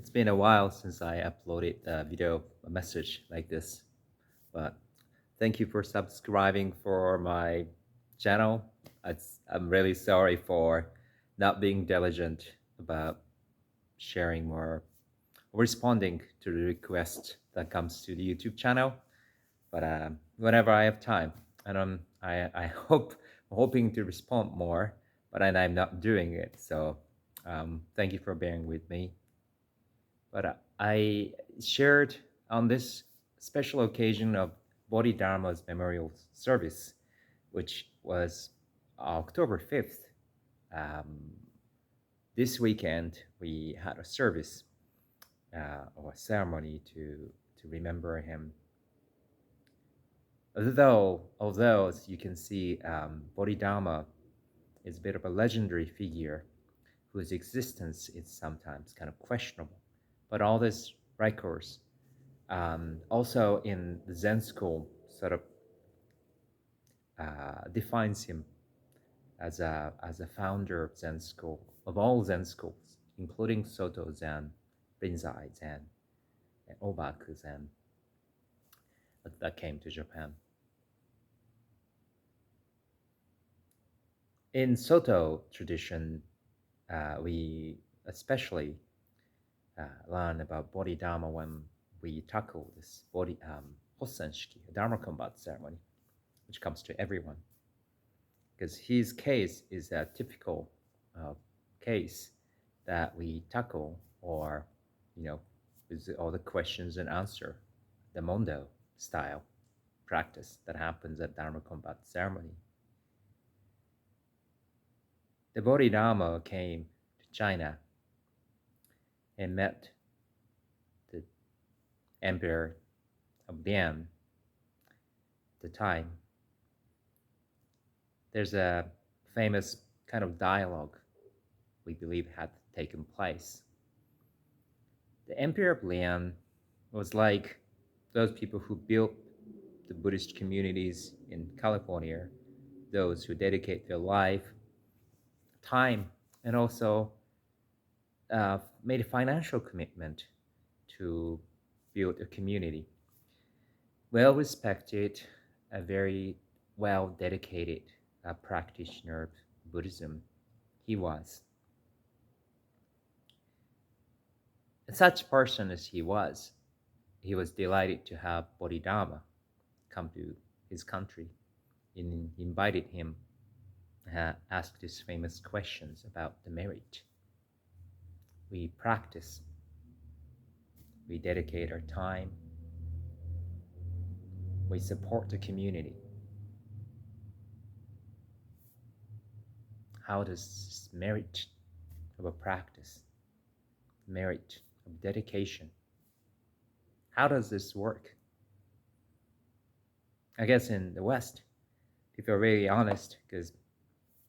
It's been a while since I uploaded a video, a message like this, but thank you for subscribing for my channel. I'm really sorry for not being diligent about sharing more, responding to the request that comes to the YouTube channel. But whenever I have time, and I hoping to respond more, but I'm not doing it. So thank you for bearing with me. But I shared on this special occasion of Bodhidharma's memorial service, which was October 5th. Um, this weekend, we had a service or a ceremony to remember him. Although as you can see, Bodhidharma is a bit of a legendary figure whose existence is sometimes kind of questionable. But all these records, also in the Zen school, sort of defines him as a founder of Zen school, of all Zen schools, including Soto Zen, Rinzai Zen, and Obaku Zen that came to Japan. In Soto tradition, we especially learn about Bodhidharma when we tackle this Hossen Shiki, Dharma combat ceremony, which comes to everyone. Because his case is a typical case that we tackle, or with all the questions and answer, the Mondo style practice that happens at Dharma combat ceremony. The Bodhidharma came to China and met the Emperor of Bian at the time. There's a famous kind of dialogue we believe had taken place. The Emperor of Lian was like those people who built the Buddhist communities in California, those who dedicate their life, time, and also made a financial commitment to build a community. Well respected, a very well dedicated practitioner of Buddhism he was. Such person as he was delighted to have Bodhidharma come to his country and invited him, asked his famous questions about the merit. We practice, we dedicate our time, we support the community. How does merit of a practice, merit of dedication, how does this work? I guess in the West, people are really honest because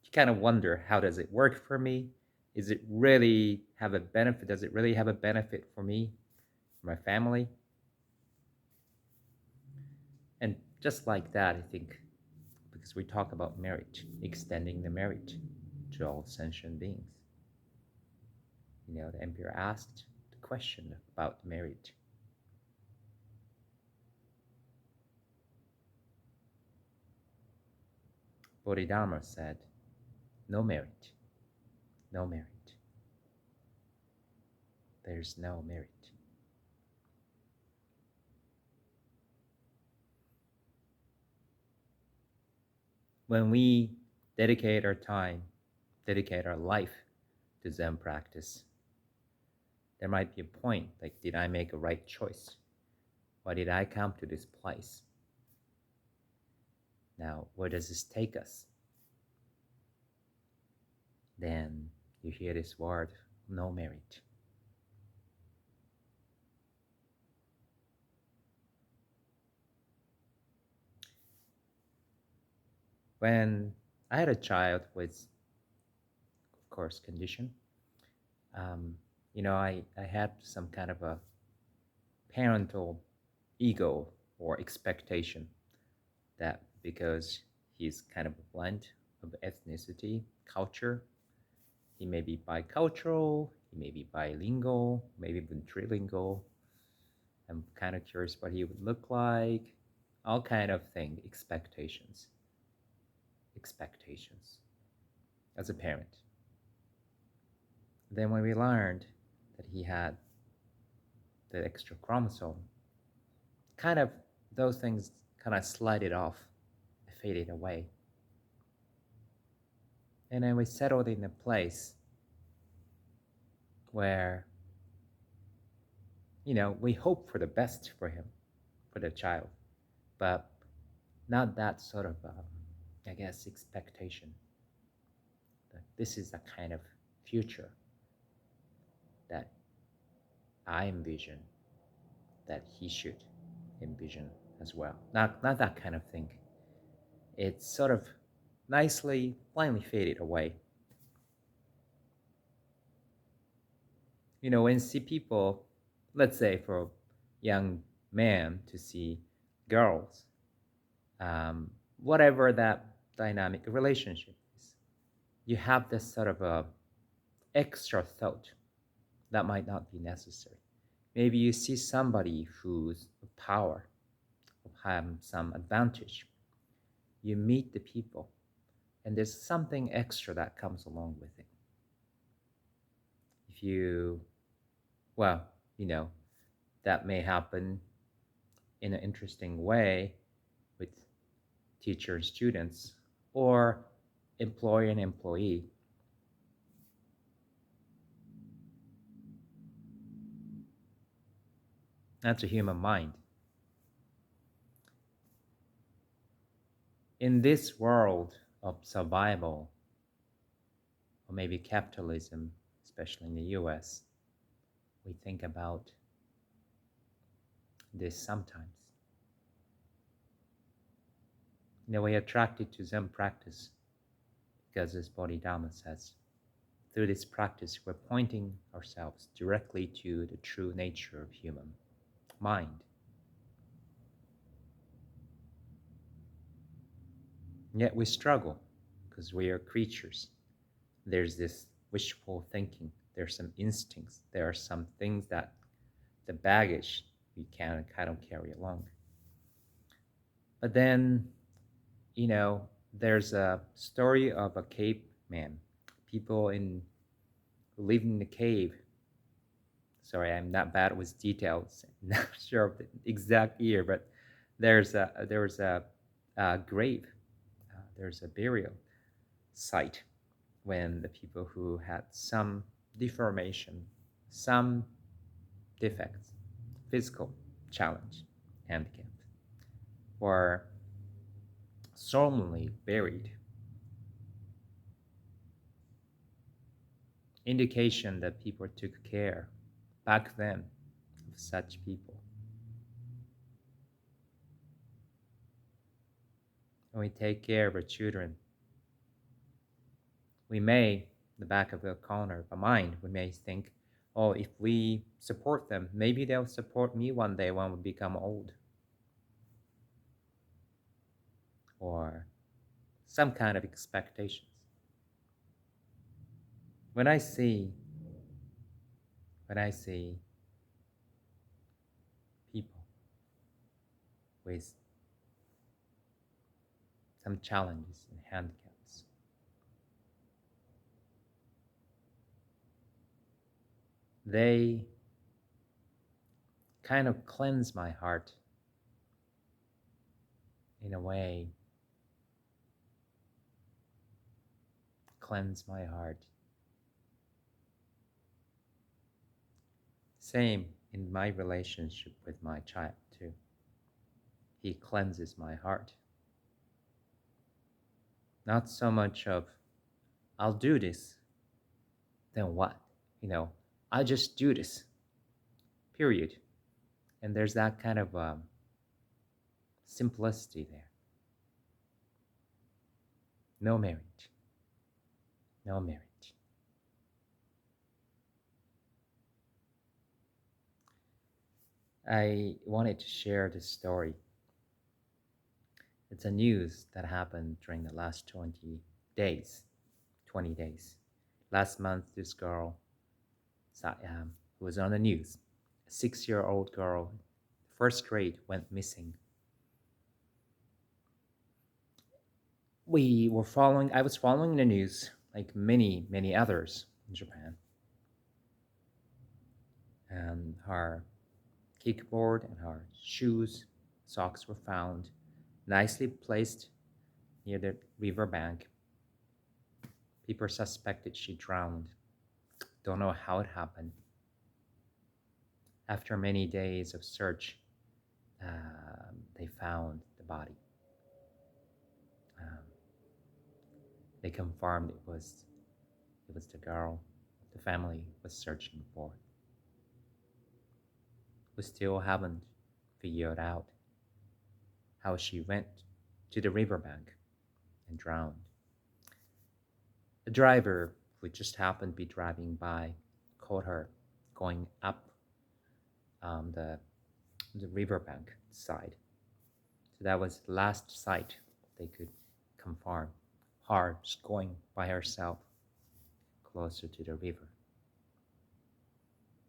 you kind of wonder, how does it work for me? Is it really have a benefit? Does it really have a benefit for me, for my family? And just like that, I think, because we talk about merit, extending the merit to all sentient beings. The emperor asked the question about merit. Bodhidharma said, no merit, no merit. There's no merit. When we dedicate our time, dedicate our life to Zen practice, there might be a point like, did I make a right choice? Why did I come to this place? Now, where does this take us? Then you hear this word, no merit. When I had a child with, of course, condition, I had some kind of a parental ego or expectation that because he's kind of a blend of ethnicity, culture, he may be bicultural, He may be bilingual, maybe even trilingual. I'm kind of curious what he would look like. All kind of thing, expectations as a parent. Then when we learned that he had the extra chromosome, kind of those things kind of slided off, faded away. And then we settled in a place where, we hope for the best for him, for the child, but not that sort of, I guess, expectation. That this is the kind of future that I envision that he should envision as well. Not that kind of thing. It's sort of nicely, blindly faded away. When you see people, let's say for a young man to see girls, whatever that dynamic relationship is, you have this sort of a extra thought that might not be necessary. Maybe you see somebody who's power, have some advantage. You meet the people, and there's something extra that comes along with it. If you, well, that may happen in an interesting way with teacher and students, or employer and employee. That's a human mind. In this world of survival, or maybe capitalism, especially in the US, we think about this sometimes. We're attracted to Zen practice because, as Bodhidharma says, through this practice, we're pointing ourselves directly to the true nature of human mind. Yet we struggle because we are creatures. There's this wishful thinking. There's some instincts. There are some things that the baggage we can kind of carry along. But then, there's a story of a caveman. People who live in the cave. Sorry, I'm not bad with details. Not sure of the exact year, but there was a grave. There's a burial site when the people who had some deformation, some defects, physical challenge, handicap, were solemnly buried. Indication that people took care back then of such people. And we take care of our children. We may, in the back of the corner of our mind, we may think, oh, if we support them, maybe they'll support me one day when we become old. Or some kind of expectations. When I see people with some challenges and handicaps, they kind of cleanse my heart in a way. Cleanse my heart. Same in my relationship with my child too. He cleanses my heart. Not so much of, I'll do this, then what? I just do this, period. And there's that kind of simplicity there. No merit. No merit. I wanted to share this story. It's a news that happened during the last 20 days. Last month, this girl It was on the news. A 6-year-old girl, first grade, went missing. I was following the news like many others in Japan. And her kickboard and her shoes, socks were found nicely placed near the riverbank. People suspected she drowned. Don't know how it happened. After many days of search, they found the body. Um, they confirmed it was the girl the family was searching for. We still haven't figured out how she went to the riverbank and drowned. The driver, who just happened to be driving by, caught her going up the riverbank side. So that was the last sight they could confirm. Her just going by herself closer to the river.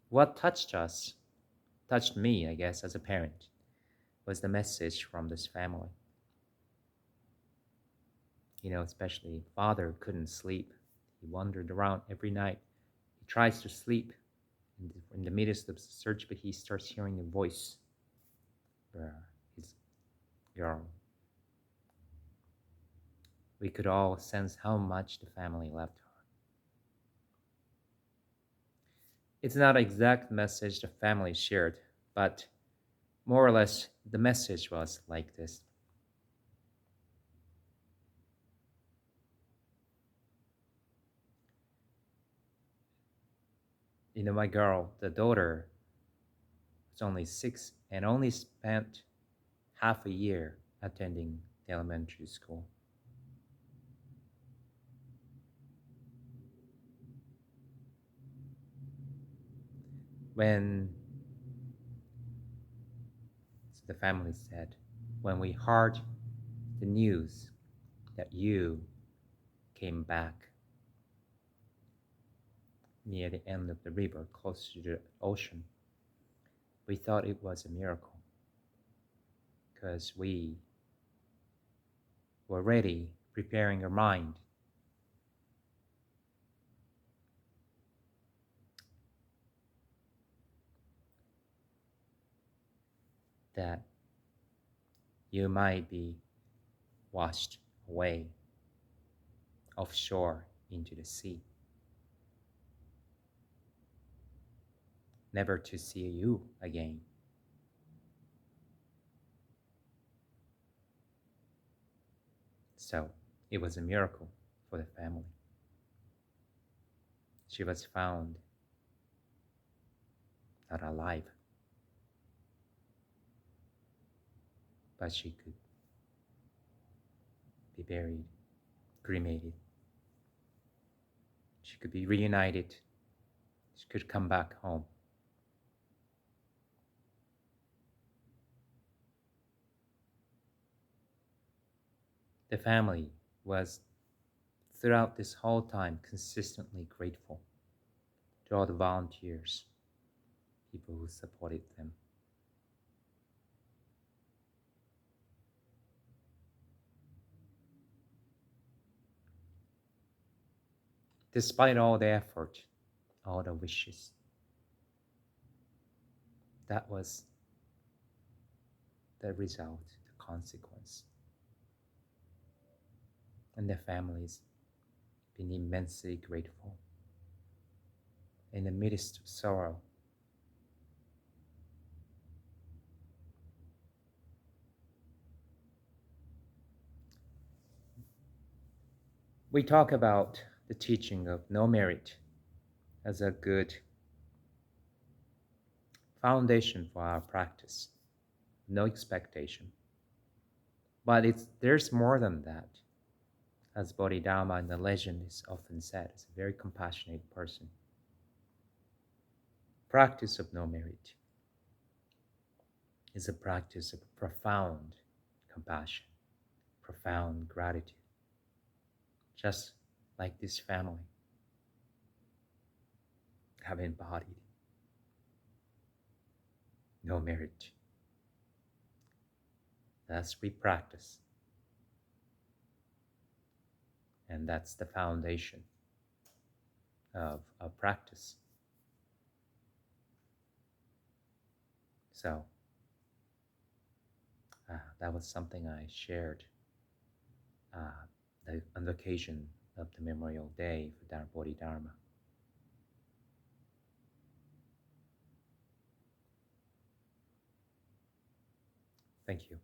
What touched me, I guess, as a parent, was the message from this family. Especially father couldn't sleep. He wandered around every night. He tries to sleep in the midst of the search, but he starts hearing a voice for his girl. We could all sense how much the family loved her. It's not an exact message the family shared, but more or less the message was like this. My girl, the daughter, was only 6 and only spent half a year attending the elementary school. When the family said, when we heard the news that you came back near the end of the river, close to the ocean, we thought it was a miracle because we were ready, preparing our mind that you might be washed away offshore into the sea, never to see you again. So it was a miracle for the family. She was found not alive, but she could be buried, cremated. She could be reunited. She could come back home. The family was, throughout this whole time, consistently grateful to all the volunteers, people who supported them. Despite all the effort, all the wishes, that was the result, the consequence. And the families been immensely grateful. In the midst of sorrow, we talk about the teaching of no merit as a good foundation for our practice, no expectation. But there's more than that. As Bodhidharma in the legend is often said, is a very compassionate person. Practice of no merit is a practice of profound compassion, profound gratitude, just like this family have embodied no marriage. Thus we practice. And that's the foundation of practice. So that was something I shared on the occasion of the Memorial Day for Dharma Bodhidharma. Thank you.